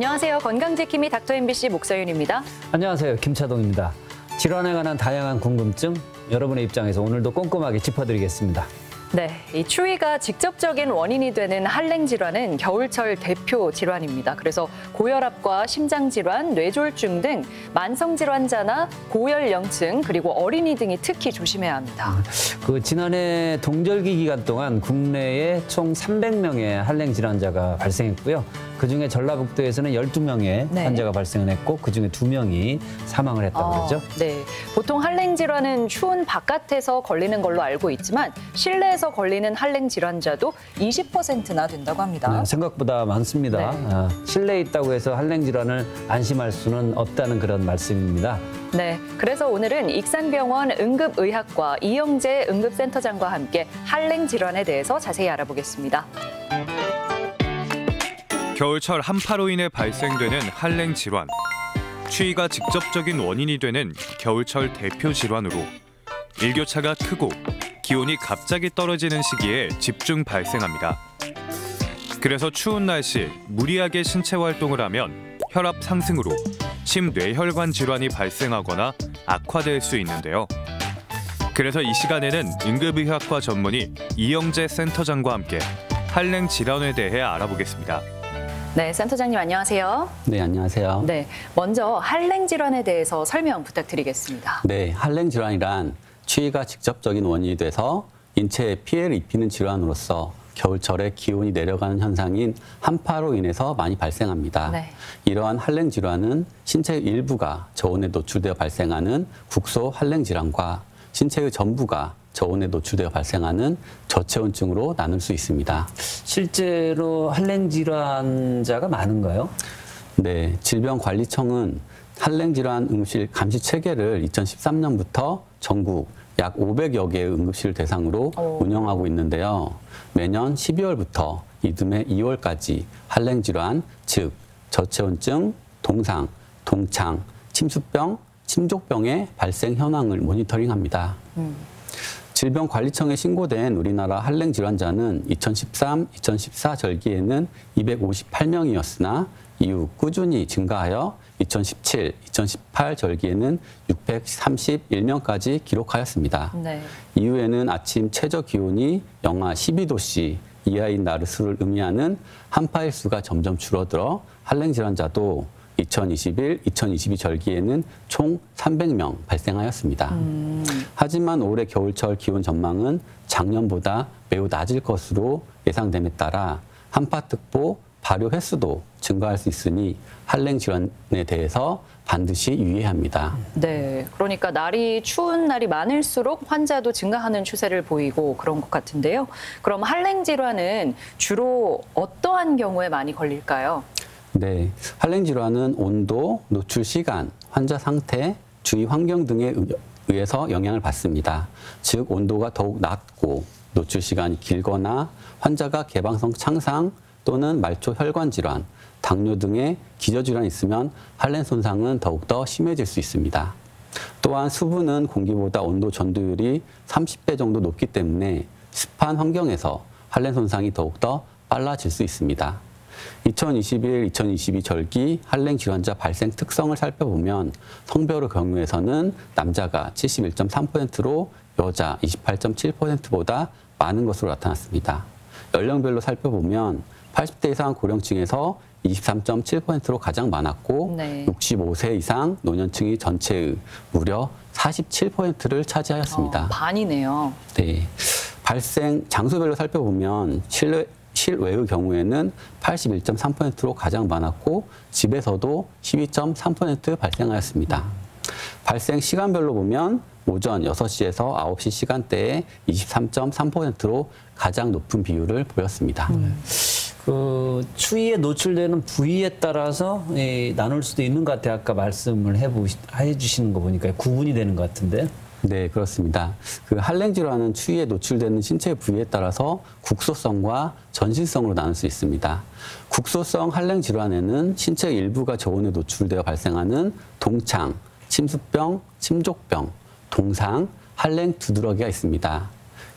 안녕하세요. 건강지킴이 닥터 MBC 목서윤입니다. 안녕하세요. 김차동입니다. 질환에 관한 다양한 궁금증 여러분의 입장에서 오늘도 꼼꼼하게 짚어드리겠습니다. 네, 이 추위가 직접적인 원인이 되는 한랭 질환은 겨울철 대표 질환입니다. 그래서 고혈압과 심장 질환, 뇌졸중 등 만성 질환자나 고연령층 그리고 어린이 등이 특히 조심해야 합니다. 지난해 동절기 기간 동안 국내에 총 300명의 한랭 질환자가 발생했고요. 그중에 전라북도에서는 12명의 환자가 발생했고 그중에 2명이 사망을 했다고 그러죠. 네, 보통 한랭 질환은 추운 바깥에서 걸리는 걸로 알고 있지만 실내에서 걸리는 한랭 질환자도 20%나 된다고 합니다. 네, 생각보다 많습니다. 네. 실내에 있다고 해서 한랭 질환을 안심할 수는 없다는 그런 말씀입니다. 네, 그래서 오늘은 익산병원 응급의학과 이영재 응급센터장과 함께 한랭 질환에 대해서 자세히 알아보겠습니다. 겨울철 한파로 인해 발생되는 한랭 질환. 추위가 직접적인 원인이 되는 겨울철 대표 질환으로 일교차가 크고 기온이 갑자기 떨어지는 시기에 집중 발생합니다. 그래서 추운 날씨 무리하게 신체 활동을 하면 혈압 상승으로 심뇌혈관 질환이 발생하거나 악화될 수 있는데요. 그래서 이 시간에는 응급의학과 전문의 이영재 센터장과 함께 한랭 질환에 대해 알아보겠습니다. 네, 센터장님 안녕하세요. 네, 안녕하세요. 네, 먼저 한랭 질환에 대해서 설명 부탁드리겠습니다. 네, 한랭 질환이란 추위가 직접적인 원인이 돼서 인체에 피해를 입히는 질환으로서 겨울철에 기온이 내려가는 현상인 한파로 인해서 많이 발생합니다. 네. 이러한 한랭 질환은 신체의 일부가 저온에 노출되어 발생하는 국소 한랭 질환과 신체의 전부가 저온에 노출되어 발생하는 저체온증으로 나눌 수 있습니다. 실제로 한랭 질환자가 많은가요? 네, 질병관리청은 한랭 질환 응급실 감시 체계를 2013년부터 전국 약 500여 개의 응급실 대상으로 운영하고 있는데요. 매년 12월부터 이듬해 2월까지 한랭 질환, 즉 저체온증, 동상, 동창, 침수병, 침족병의 발생 현황을 모니터링합니다. 질병관리청에 신고된 우리나라 한랭 질환자는 2013-2014 절기에는 258명이었으나 이후 꾸준히 증가하여 2017-2018 절기에는 631명까지 기록하였습니다. 네. 이후에는 아침 최저 기온이 영하 12도씨 이하인 날의 수를 의미하는 한파일수가 점점 줄어들어 한랭 질환자도 2021-2022 절기에는 총 300명 발생하였습니다. 하지만 올해 겨울철 기온 전망은 작년보다 매우 낮을 것으로 예상됨에 따라 한파특보 발효 횟수도 증가할 수 있으니 한랭 질환에 대해서 반드시 유의해야 합니다. 네, 그러니까 날이 추운 날이 많을수록 환자도 증가하는 추세를 보이고 그런 것 같은데요. 그럼 한랭 질환은 주로 어떠한 경우에 많이 걸릴까요? 네, 한랭 질환은 온도, 노출 시간, 환자 상태, 주위 환경 등에 의해서 영향을 받습니다. 즉 온도가 더욱 낮고 노출 시간이 길거나 환자가 개방성 창상 또는 말초 혈관 질환, 당뇨 등의 기저질환이 있으면 한랭 손상은 더욱더 심해질 수 있습니다. 또한 수분은 공기보다 온도 전도율이 30배 정도 높기 때문에 습한 환경에서 한랭 손상이 더욱더 빨라질 수 있습니다. 2021-2022 절기 한랭 질환자 발생 특성을 살펴보면 성별의 경우에서는 남자가 71.3%로 여자 28.7%보다 많은 것으로 나타났습니다. 연령별로 살펴보면 80대 이상 고령층에서 23.7%로 가장 많았고 65세 이상 노년층이 전체의 무려 47%를 차지하였습니다. 반이네요. 네, 발생 장소별로 살펴보면 실외의 경우에는 81.3%로 가장 많았고 집에서도 12.3% 발생하였습니다. 발생 시간별로 보면 오전 6시에서 9시 시간대에 23.3%로 가장 높은 비율을 보였습니다. 추위에 노출되는 부위에 따라서 나눌 수도 있는 것 같아요. 아까 말씀을 해주시는 거 보니까 구분이 되는 것 같은데. 네, 그렇습니다. 한랭 질환은 추위에 노출되는 신체 부위에 따라서 국소성과 전신성으로 나눌 수 있습니다. 국소성 한랭 질환에는 신체 일부가 저온에 노출되어 발생하는 동창, 침수병, 침족병, 동상, 한랭 두드러기가 있습니다.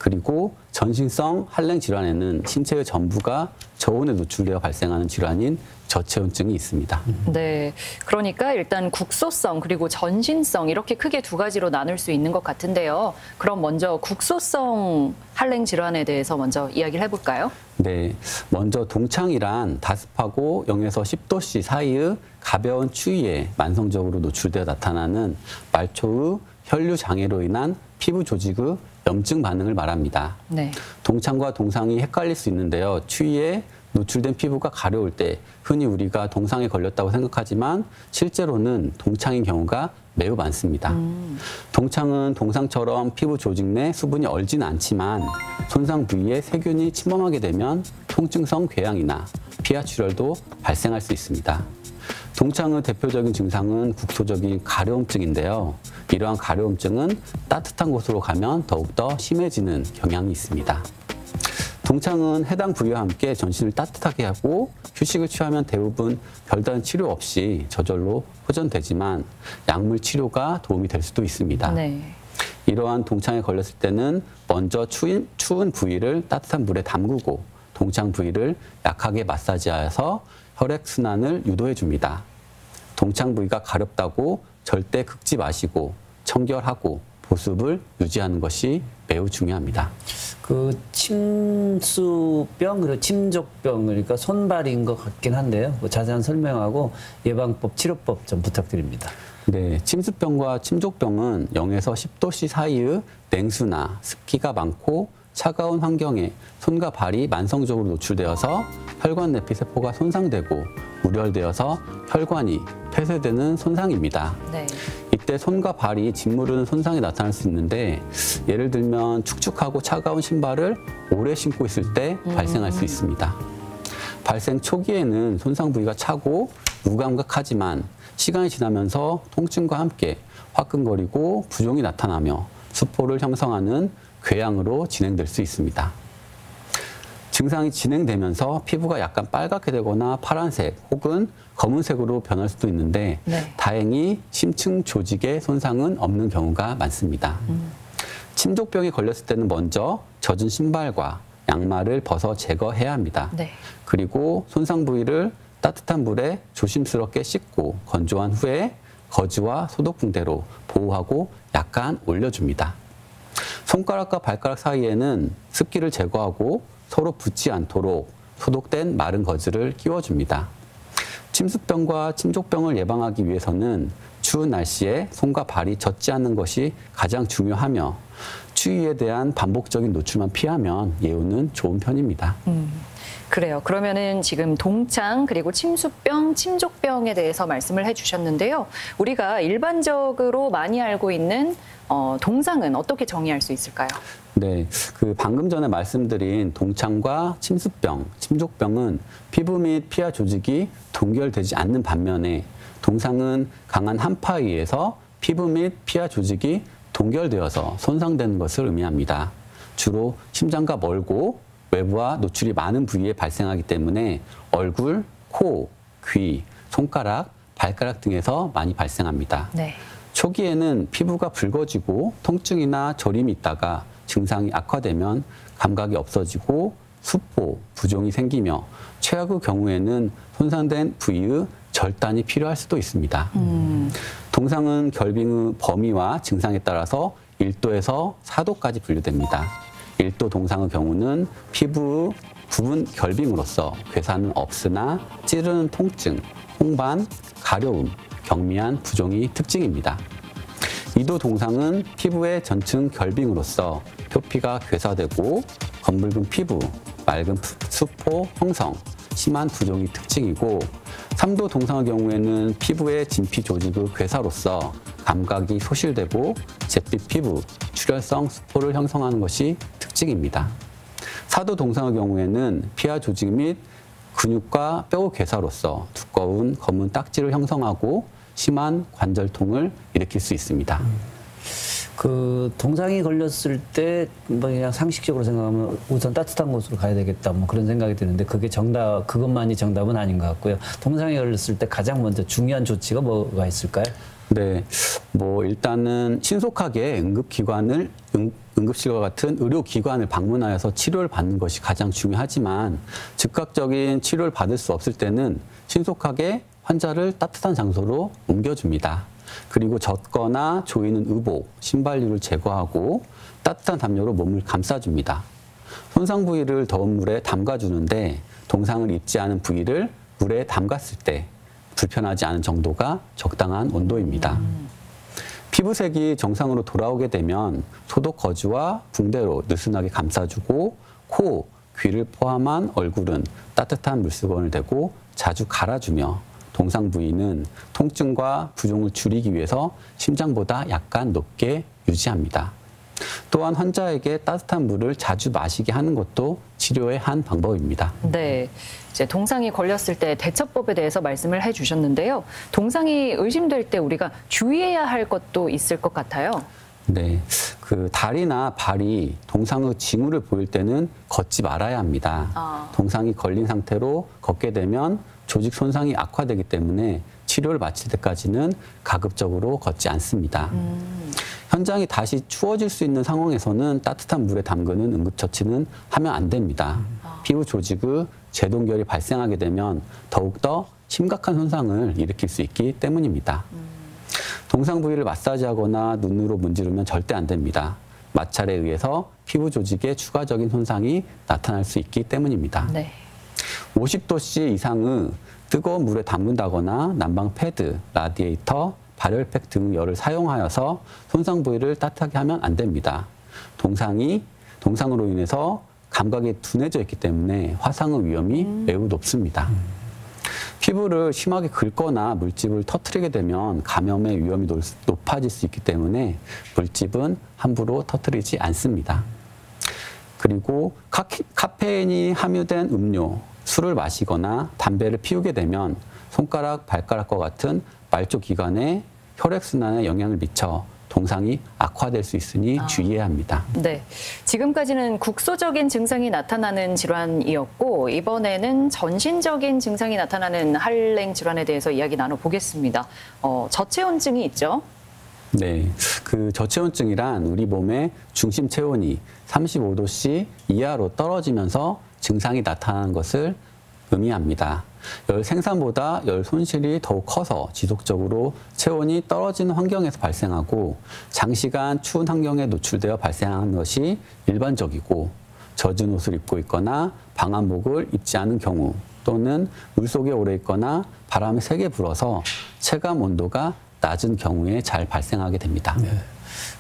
그리고 전신성 한랭 질환에는 신체의 전부가 저온에 노출되어 발생하는 질환인 저체온증이 있습니다. 네, 그러니까 일단 국소성 그리고 전신성 이렇게 크게 두 가지로 나눌 수 있는 것 같은데요. 그럼 먼저 국소성 한랭 질환에 대해서 먼저 이야기를 해볼까요? 네, 먼저 동창이란 다습하고 0에서 10도씨 사이의 가벼운 추위에 만성적으로 노출되어 나타나는 말초의 혈류 장애로 인한 피부 조직의 염증 반응을 말합니다. 네. 동창과 동상이 헷갈릴 수 있는데요. 추위에 노출된 피부가 가려울 때 흔히 우리가 동상에 걸렸다고 생각하지만 실제로는 동창인 경우가 매우 많습니다. 동창은 동상처럼 피부 조직 내 수분이 얼지는 않지만 손상 부위에 세균이 침범하게 되면 통증성 궤양이나 피하출혈도 발생할 수 있습니다. 동창의 대표적인 증상은 국소적인 가려움증인데요. 이러한 가려움증은 따뜻한 곳으로 가면 더욱더 심해지는 경향이 있습니다. 동창은 해당 부위와 함께 전신을 따뜻하게 하고 휴식을 취하면 대부분 별다른 치료 없이 저절로 호전되지만 약물 치료가 도움이 될 수도 있습니다. 네. 이러한 동창에 걸렸을 때는 먼저 추운 부위를 따뜻한 물에 담그고 동창 부위를 약하게 마사지하여서 혈액순환을 유도해 줍니다. 동창 부위가 가렵다고 절대 긁지 마시고 청결하고 보습을 유지하는 것이 매우 중요합니다. 그 침수병 그리고 침족병 그러니까 손발인 것 같긴 한데요. 그 자세한 설명하고 예방법, 치료법 좀 부탁드립니다. 네, 침수병과 침족병은 0에서 10도씨 사이의 냉수나 습기가 많고 차가운 환경에 손과 발이 만성적으로 노출되어서 혈관 내피 세포가 손상되고 우렬되어서 혈관이 폐쇄되는 손상입니다. 네. 이때 손과 발이 짓무르는 손상이 나타날 수 있는데 예를 들면 축축하고 차가운 신발을 오래 신고 있을 때 발생할 수 있습니다. 발생 초기에는 손상 부위가 차고 무감각하지만 시간이 지나면서 통증과 함께 화끈거리고 부종이 나타나며 수포를 형성하는 궤양으로 진행될 수 있습니다. 증상이 진행되면서 피부가 약간 빨갛게 되거나 파란색 혹은 검은색으로 변할 수도 있는데 네. 다행히 심층 조직의 손상은 없는 경우가 많습니다. 침족병에 걸렸을 때는 먼저 젖은 신발과 양말을 벗어 제거해야 합니다. 네. 그리고 손상 부위를 따뜻한 물에 조심스럽게 씻고 건조한 후에 거즈와 소독 붕대로 보호하고 약간 올려줍니다. 손가락과 발가락 사이에는 습기를 제거하고 서로 붙지 않도록 소독된 마른 거즈를 끼워줍니다. 침수병과 침족병을 예방하기 위해서는 추운 날씨에 손과 발이 젖지 않는 것이 가장 중요하며 추위에 대한 반복적인 노출만 피하면 예후는 좋은 편입니다. 그래요. 그러면은 지금 동창 그리고 침수병, 침족병에 대해서 말씀을 해주셨는데요. 우리가 일반적으로 많이 알고 있는 동상은 어떻게 정의할 수 있을까요? 네, 그 방금 전에 말씀드린 동창과 침수병, 침족병은 피부 및 피하 조직이 동결되지 않는 반면에 동상은 강한 한파에 의해서 피부 및 피하 조직이 동결되어서 손상되는 것을 의미합니다. 주로 심장과 멀고 외부와 노출이 많은 부위에 발생하기 때문에 얼굴, 코, 귀, 손가락, 발가락 등에서 많이 발생합니다. 네. 초기에는 피부가 붉어지고 통증이나 저림이 있다가 증상이 악화되면 감각이 없어지고 수포, 부종이 생기며 최악의 경우에는 손상된 부위의 절단이 필요할 수도 있습니다. 동상은 결빙의 범위와 증상에 따라서 1도에서 4도까지 분류됩니다. 1도 동상의 경우는 피부 부분 결빙으로서 괴사는 없으나 찌르는 통증, 홍반, 가려움, 경미한 부종이 특징입니다. 2도 동상은 피부의 전층 결빙으로서 표피가 괴사되고 검붉은 피부, 맑은 수포 형성, 심한 부종이 특징이고 3도 동상의 경우에는 피부의 진피 조직의 괴사로서 감각이 소실되고 잿빛 피부, 출혈성 수포를 형성하는 것이 특징입니다. 4도 동상의 경우에는 피하 조직 및 근육과 뼈의 괴사로서 두꺼운 검은 딱지를 형성하고 심한 관절통을 일으킬 수 있습니다. 그 동상이 걸렸을 때 뭐 그냥 상식적으로 생각하면 우선 따뜻한 곳으로 가야 되겠다 뭐 그런 생각이 드는데 그게 정답 그것만이 정답은 아닌 것 같고요. 동상이 걸렸을 때 가장 먼저 중요한 조치가 뭐가 있을까요? 네, 뭐 일단은 신속하게 응급실과 같은 의료기관을 방문하여서 치료를 받는 것이 가장 중요하지만 즉각적인 치료를 받을 수 없을 때는 신속하게 환자를 따뜻한 장소로 옮겨줍니다. 그리고 젖거나 조이는 의복, 신발류를 제거하고 따뜻한 담요로 몸을 감싸줍니다. 손상 부위를 더운 물에 담가주는데 동상을 입지 않은 부위를 물에 담갔을 때 불편하지 않은 정도가 적당한 온도입니다. 피부색이 정상으로 돌아오게 되면 소독 거즈와 붕대로 느슨하게 감싸주고 코, 귀를 포함한 얼굴은 따뜻한 물수건을 대고 자주 갈아주며 동상 부위는 통증과 부종을 줄이기 위해서 심장보다 약간 높게 유지합니다. 또한 환자에게 따뜻한 물을 자주 마시게 하는 것도 치료의 한 방법입니다. 네, 이제 동상이 걸렸을 때 대처법에 대해서 말씀을 해주셨는데요. 동상이 의심될 때 우리가 주의해야 할 것도 있을 것 같아요. 네, 그 다리나 발이 동상의 징후를 보일 때는 걷지 말아야 합니다. 동상이 걸린 상태로 걷게 되면 조직 손상이 악화되기 때문에 치료를 마칠 때까지는 가급적으로 걷지 않습니다. 현장이 다시 추워질 수 있는 상황에서는 따뜻한 물에 담그는 응급처치는 하면 안 됩니다. 피부 조직의 재동결이 발생하게 되면 더욱더 심각한 손상을 일으킬 수 있기 때문입니다. 동상 부위를 마사지하거나 눈으로 문지르면 절대 안 됩니다. 마찰에 의해서 피부 조직에 추가적인 손상이 나타날 수 있기 때문입니다. 네. 50도씨 이상의 뜨거운 물에 담근다거나 난방 패드, 라디에이터, 발열팩 등 열을 사용하여서 손상 부위를 따뜻하게 하면 안 됩니다. 동상으로 인해서 감각이 둔해져 있기 때문에 화상의 위험이 매우 높습니다. 피부를 심하게 긁거나 물집을 터뜨리게 되면 감염의 위험이 높아질 수 있기 때문에 물집은 함부로 터뜨리지 않습니다. 그리고 카페인이 함유된 음료, 술을 마시거나 담배를 피우게 되면 손가락, 발가락과 같은 말초 기관에 혈액순환에 영향을 미쳐 동상이 악화될 수 있으니 주의해야 합니다. 네, 지금까지는 국소적인 증상이 나타나는 질환이었고 이번에는 전신적인 증상이 나타나는 할랭 질환에 대해서 이야기 나눠보겠습니다. 저체온증이 있죠? 네, 그 저체온증이란 우리 몸의 중심 체온이 35도씨 이하로 떨어지면서 증상이 나타나는 것을 의미합니다. 열 생산보다 열 손실이 더욱 커서 지속적으로 체온이 떨어지는 환경에서 발생하고 장시간 추운 환경에 노출되어 발생하는 것이 일반적이고 젖은 옷을 입고 있거나 방한복을 입지 않은 경우 또는 물속에 오래 있거나 바람이 세게 불어서 체감 온도가 낮은 경우에 잘 발생하게 됩니다. 네.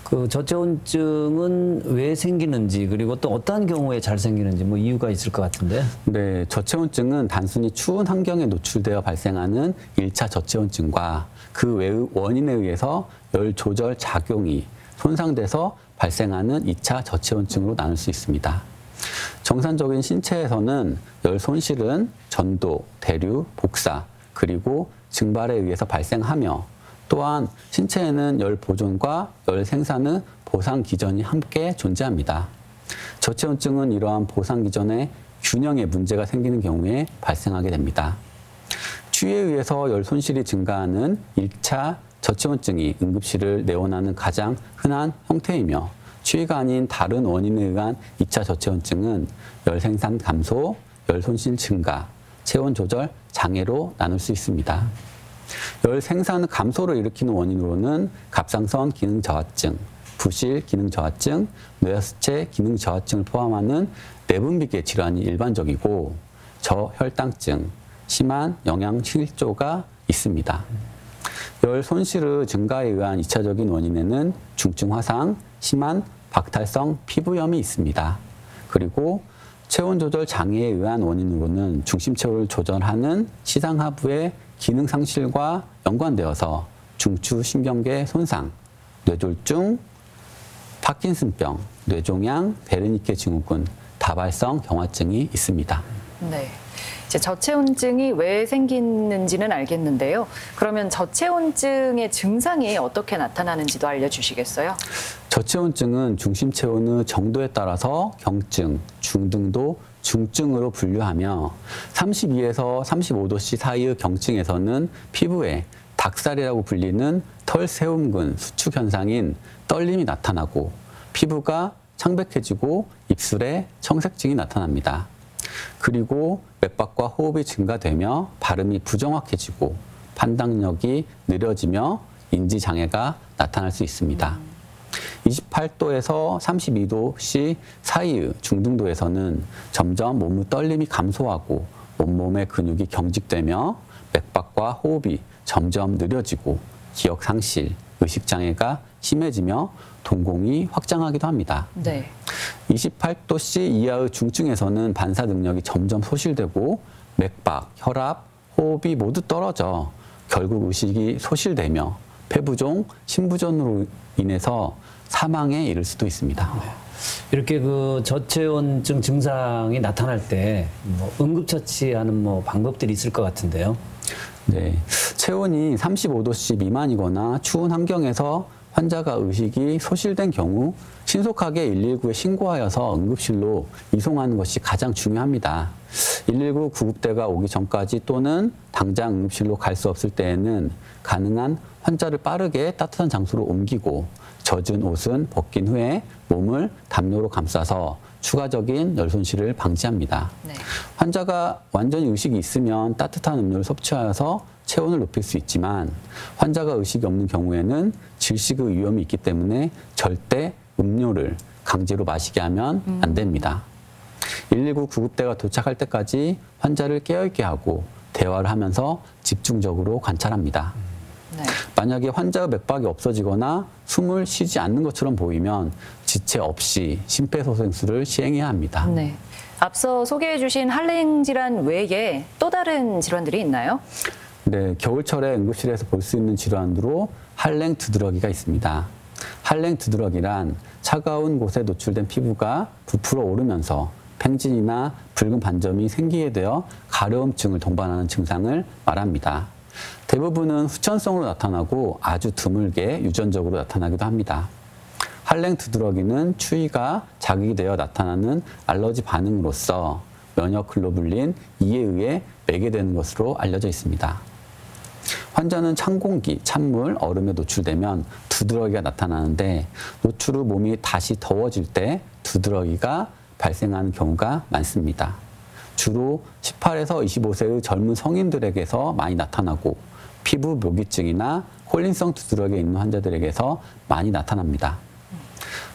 그 저체온증은 왜 생기는지 그리고 또 어떠한 경우에 잘 생기는지 뭐 이유가 있을 것 같은데. 네, 저체온증은 단순히 추운 환경에 노출되어 발생하는 1차 저체온증과 그 외의 원인에 의해서 열 조절 작용이 손상돼서 발생하는 2차 저체온증으로 나눌 수 있습니다. 정상적인 신체에서는 열 손실은 전도, 대류, 복사, 그리고 증발에 의해서 발생하며 또한 신체에는 열 보존과 열 생산의 보상 기전이 함께 존재합니다. 저체온증은 이러한 보상 기전의 균형에 문제가 생기는 경우에 발생하게 됩니다. 추위에 의해서 열 손실이 증가하는 1차 저체온증이 응급실을 내원하는 가장 흔한 형태이며 추위가 아닌 다른 원인에 의한 2차 저체온증은 열 생산 감소, 열 손실 증가, 체온 조절 장애로 나눌 수 있습니다. 열 생산 감소를 일으키는 원인으로는 갑상선 기능 저하증, 부실 기능 저하증, 뇌하수체 기능 저하증을 포함하는 내분비계 질환이 일반적이고 저혈당증, 심한 영양실조가 있습니다. 열 손실의 증가에 의한 2차적인 원인에는 중증 화상, 심한 박탈성 피부염이 있습니다. 그리고 체온 조절 장애에 의한 원인으로는 중심 체온을 조절하는 시상하부의 기능 상실과 연관되어서 중추 신경계 손상, 뇌졸중, 파킨슨병, 뇌종양, 베르니케 증후군, 다발성 경화증이 있습니다. 네. 이제 저체온증이 왜 생기는지는 알겠는데요. 그러면 저체온증의 증상이 어떻게 나타나는지도 알려주시겠어요? 저체온증은 중심 체온의 정도에 따라서 경증, 중등도, 중증으로 분류하며 32에서 35도씨 사이의 경증에서는 피부에 닭살이라고 불리는 털세움근 수축 현상인 떨림이 나타나고 피부가 창백해지고 입술에 청색증이 나타납니다. 그리고 맥박과 호흡이 증가되며 발음이 부정확해지고 판단력이 느려지며 인지장애가 나타날 수 있습니다. 28도에서 32도씨 사이의 중등도에서는 점점 몸의 떨림이 감소하고 온몸의 근육이 경직되며 맥박과 호흡이 점점 느려지고 기억 상실, 의식장애가 심해지며 동공이 확장하기도 합니다. 네. 28도씨 이하의 중증에서는 반사 능력이 점점 소실되고 맥박, 혈압, 호흡이 모두 떨어져 결국 의식이 소실되며 폐부종, 심부전으로 인해서 사망에 이를 수도 있습니다. 이렇게 그 저체온증 증상이 나타날 때 뭐 응급처치하는 뭐 방법들이 있을 것 같은데요. 네, 체온이 35도씨 미만이거나 추운 환경에서 환자가 의식이 소실된 경우 신속하게 119에 신고하여서 응급실로 이송하는 것이 가장 중요합니다. 119 구급대가 오기 전까지 또는 당장 응급실로 갈 수 없을 때에는 가능한 환자를 빠르게 따뜻한 장소로 옮기고 젖은 옷은 벗긴 후에 몸을 담요로 감싸서 추가적인 열 손실을 방지합니다. 네. 환자가 완전히 의식이 있으면 따뜻한 음료를 섭취하여서 체온을 높일 수 있지만 환자가 의식이 없는 경우에는 질식의 위험이 있기 때문에 절대 음료를 강제로 마시게 하면 안 됩니다. 119 구급대가 도착할 때까지 환자를 깨어있게 하고 대화를 하면서 집중적으로 관찰합니다. 네. 만약에 환자의 맥박이 없어지거나 숨을 쉬지 않는 것처럼 보이면 지체 없이 심폐소생술을 시행해야 합니다. 네. 앞서 소개해 주신 할랭 질환 외에 또 다른 질환들이 있나요? 네, 겨울철에 응급실에서 볼 수 있는 질환으로 할랭 두드러기가 있습니다. 할랭 두드러기란 차가운 곳에 노출된 피부가 부풀어 오르면서 팽진이나 붉은 반점이 생기게 되어 가려움증을 동반하는 증상을 말합니다. 대부분은 후천성으로 나타나고 아주 드물게 유전적으로 나타나기도 합니다. 할랭 두드러기는 추위가 자극이 되어 나타나는 알러지 반응으로서 면역 글로불린 E에 의해 매개되는 것으로 알려져 있습니다. 환자는 찬 공기, 찬물, 얼음에 노출되면 두드러기가 나타나는데 노출 후 몸이 다시 더워질 때 두드러기가 발생하는 경우가 많습니다. 주로 18에서 25세의 젊은 성인들에게서 많이 나타나고 피부 묘기증이나 콜린성 두드러기에 있는 환자들에게서 많이 나타납니다.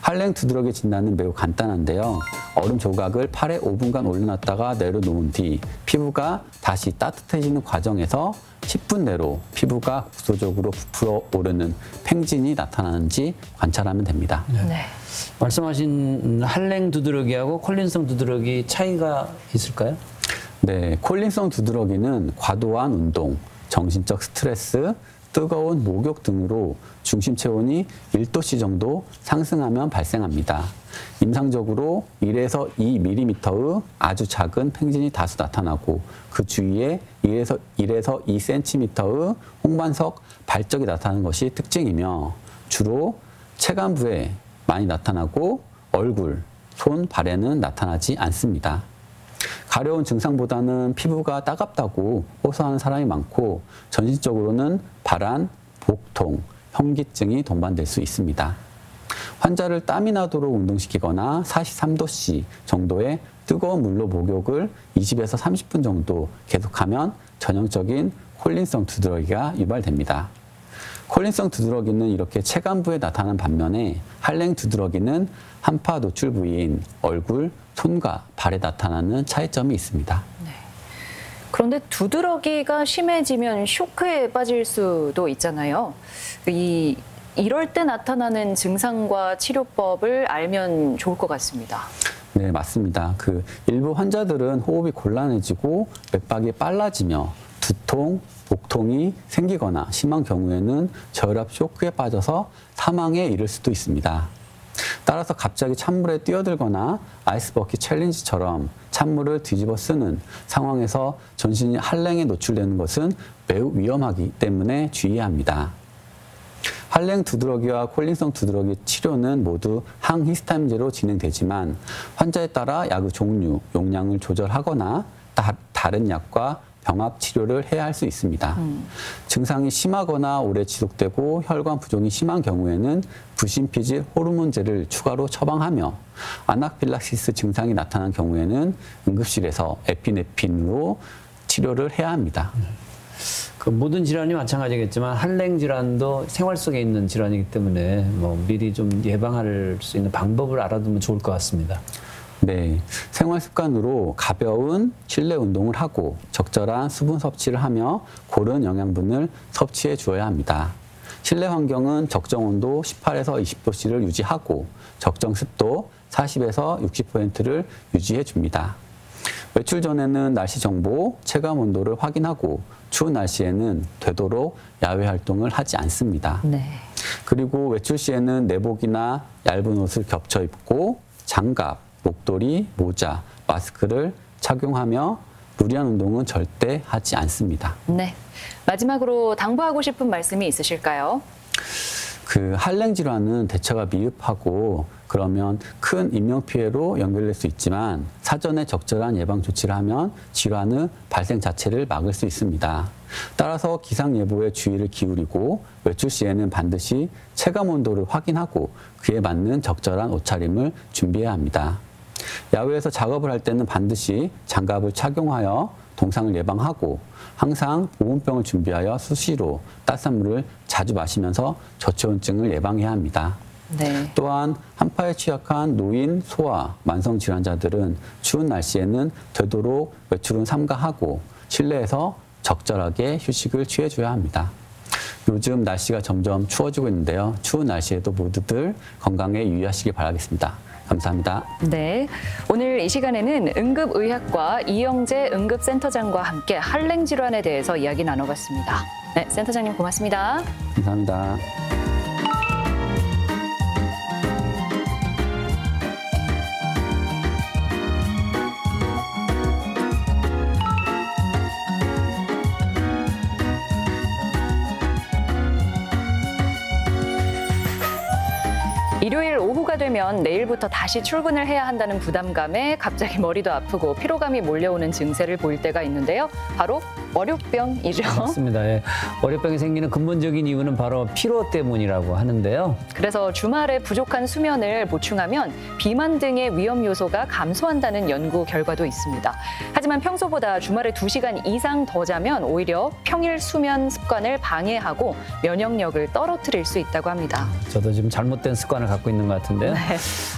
할랭 두드러기 진단은 매우 간단한데요. 얼음 조각을 팔에 5분간 올려놨다가 내려놓은 뒤 피부가 다시 따뜻해지는 과정에서 10분 내로 피부가 국소적으로 부풀어 오르는 팽진이 나타나는지 관찰하면 됩니다. 네. 말씀하신 할랭 두드러기하고 콜린성 두드러기 차이가 있을까요? 네, 콜린성 두드러기는 과도한 운동, 정신적 스트레스, 뜨거운 목욕 등으로 중심 체온이 1도씨 정도 상승하면 발생합니다. 임상적으로 1에서 2mm의 아주 작은 팽진이 다수 나타나고 그 주위에 1에서 2cm의 홍반석 발적이 나타나는 것이 특징이며 주로 체간부에 많이 나타나고 얼굴, 손, 발에는 나타나지 않습니다. 가려운 증상보다는 피부가 따갑다고 호소하는 사람이 많고 전신적으로는 발한, 복통, 현기증이 동반될 수 있습니다. 환자를 땀이 나도록 운동시키거나 43도씨 정도의 뜨거운 물로 목욕을 20에서 30분 정도 계속하면 전형적인 콜린성 두드러기가 유발됩니다. 콜린성 두드러기는 이렇게 체간부에 나타나는 반면에 할랭 두드러기는 한파 노출 부위인 얼굴, 손과 발에 나타나는 차이점이 있습니다. 네. 그런데 두드러기가 심해지면 쇼크에 빠질 수도 있잖아요. 이럴 때 나타나는 증상과 치료법을 알면 좋을 것 같습니다. 네, 맞습니다. 일부 환자들은 호흡이 곤란해지고 맥박이 빨라지며 두통, 복통이 생기거나 심한 경우에는 저혈압 쇼크에 빠져서 사망에 이를 수도 있습니다. 따라서 갑자기 찬물에 뛰어들거나 아이스버킷 챌린지처럼 찬물을 뒤집어 쓰는 상황에서 전신이 할랭에 노출되는 것은 매우 위험하기 때문에 주의해야 합니다. 할랭 두드러기와 콜린성 두드러기 치료는 모두 항히스타민제로 진행되지만 환자에 따라 약의 종류, 용량을 조절하거나 다른 약과 병합 치료를 해야 할 수 있습니다. 증상이 심하거나 오래 지속되고 혈관 부종이 심한 경우에는 부신피질 호르몬제를 추가로 처방하며 아나필락시스 증상이 나타난 경우에는 응급실에서 에피네핀으로 치료를 해야 합니다. 그 모든 질환이 마찬가지겠지만 한랭 질환도 생활 속에 있는 질환이기 때문에 뭐 미리 좀 예방할 수 있는 방법을 알아두면 좋을 것 같습니다. 네, 생활 습관으로 가벼운 실내 운동을 하고 적절한 수분 섭취를 하며 고른 영양분을 섭취해 주어야 합니다. 실내 환경은 적정 온도 18에서 20도씨를 유지하고 적정 습도 40에서 60%를 유지해 줍니다. 외출 전에는 날씨 정보, 체감 온도를 확인하고 추운 날씨에는 되도록 야외 활동을 하지 않습니다. 네. 그리고 외출 시에는 내복이나 얇은 옷을 겹쳐 입고 장갑, 목도리, 모자, 마스크를 착용하며 무리한 운동은 절대 하지 않습니다. 네. 마지막으로 당부하고 싶은 말씀이 있으실까요? 그 한랭 질환은 대처가 미흡하고 그러면 큰 인명피해로 연결될 수 있지만 사전에 적절한 예방 조치를 하면 질환의 발생 자체를 막을 수 있습니다. 따라서 기상예보에 주의를 기울이고 외출 시에는 반드시 체감 온도를 확인하고 그에 맞는 적절한 옷차림을 준비해야 합니다. 야외에서 작업을 할 때는 반드시 장갑을 착용하여 동상을 예방하고 항상 보온병을 준비하여 수시로 따뜻한 물을 자주 마시면서 저체온증을 예방해야 합니다. 네. 또한 한파에 취약한 노인, 소아, 만성 질환자들은 추운 날씨에는 되도록 외출은 삼가하고 실내에서 적절하게 휴식을 취해줘야 합니다. 요즘 날씨가 점점 추워지고 있는데요. 추운 날씨에도 모두들 건강에 유의하시길 바라겠습니다. 감사합니다. 네, 오늘 이 시간에는 응급의학과 이영재 응급센터장과 함께 한랭 질환에 대해서 이야기 나눠봤습니다. 네, 센터장님 고맙습니다. 감사합니다. 일요일 오후가 되면 내일부터 다시 출근을 해야 한다는 부담감에 갑자기 머리도 아프고 피로감이 몰려오는 증세를 보일 때가 있는데요. 바로 월요병이죠. 맞습니다. 예. 월요병이 생기는 근본적인 이유는 바로 피로 때문이라고 하는데요. 그래서 주말에 부족한 수면을 보충하면 비만 등의 위험 요소가 감소한다는 연구 결과도 있습니다. 하지만 평소보다 주말에 2시간 이상 더 자면 오히려 평일 수면 습관을 방해하고 면역력을 떨어뜨릴 수 있다고 합니다. 저도 지금 잘못된 습관을 갖고 있는 것 같은데요. 네.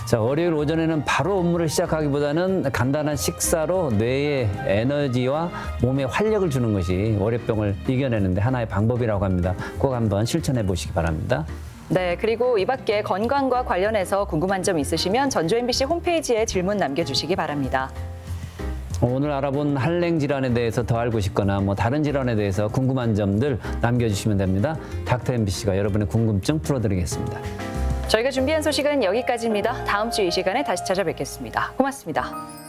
자, 월요일 오전에는 바로 업무를 시작하기보다는 간단한 식사로 뇌에 에너지와 몸에 활력을 주는 것이 월요병을 이겨내는데 하나의 방법이라고 합니다. 꼭 한번 실천해 보시기 바랍니다. 네, 그리고 이 밖에 건강과 관련해서 궁금한 점 있으시면 전주 MBC 홈페이지에 질문 남겨주시기 바랍니다. 오늘 알아본 한랭 질환에 대해서 더 알고 싶거나 뭐 다른 질환에 대해서 궁금한 점들 남겨주시면 됩니다. 닥터 MBC가 여러분의 궁금증 풀어드리겠습니다. 저희가 준비한 소식은 여기까지입니다. 다음 주 이 시간에 다시 찾아뵙겠습니다. 고맙습니다.